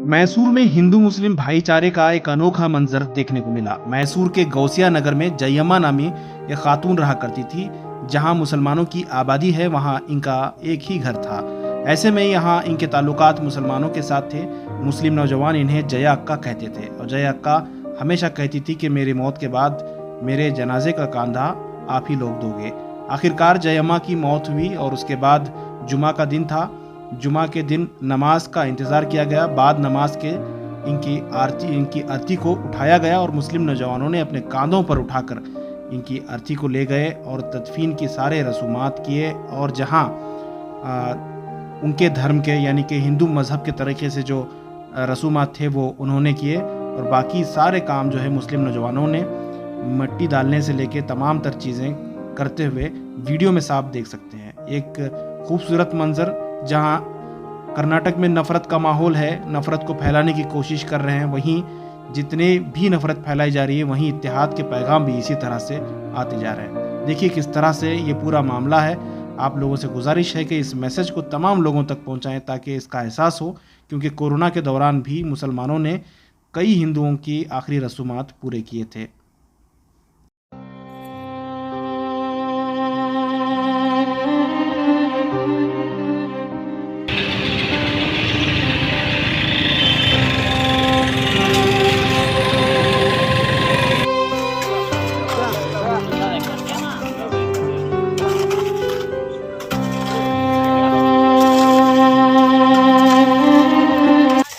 मैसूर में हिंदू मुस्लिम भाईचारे का एक अनोखा मंजर देखने को मिला। मैसूर के गौसिया नगर में जयम्मा नामी एक खातून रहा करती थी। जहां मुसलमानों की आबादी है वहां इनका एक ही घर था। ऐसे में यहाँ इनके ताल्लुकात मुसलमानों के साथ थे। मुस्लिम नौजवान इन्हें जया अक्का कहते थे और जया अक्का हमेशा कहती थी कि मेरी मौत के बाद मेरे जनाजे का कांधा आप ही लोग दोगे। आखिरकार जयम्मा की मौत हुई और उसके बाद जुमा का दिन था। जुमा के दिन नमाज का इंतज़ार किया गया। बाद नमाज के इनकी अर्थी को उठाया गया और मुस्लिम नौजवानों ने अपने कांधों पर उठाकर इनकी अर्थी को ले गए और तदफीन की सारे रसूमात किए। और जहां उनके धर्म के यानी कि हिंदू मज़हब के तरीके से जो रसूमात थे वो उन्होंने किए और बाकी सारे काम जो है मुस्लिम नौजवानों ने मिट्टी डालने से लेके तमाम तर चीज़ें करते हुए वीडियो में साफ देख सकते हैं। एक खूबसूरत मंजर जहां कर्नाटक में नफरत का माहौल है, नफरत को फैलाने की कोशिश कर रहे हैं। वहीं जितने भी नफरत फैलाई जा रही है वहीं इत्तेहाद के पैगाम भी इसी तरह से आते जा रहे हैं। देखिए किस तरह से ये पूरा मामला है। आप लोगों से गुजारिश है कि इस मैसेज को तमाम लोगों तक पहुंचाएं ताकि इसका एहसास हो, क्योंकि कोरोना के दौरान भी मुसलमानों ने कई हिंदुओं की आखिरी रसूमात पूरे किए थे।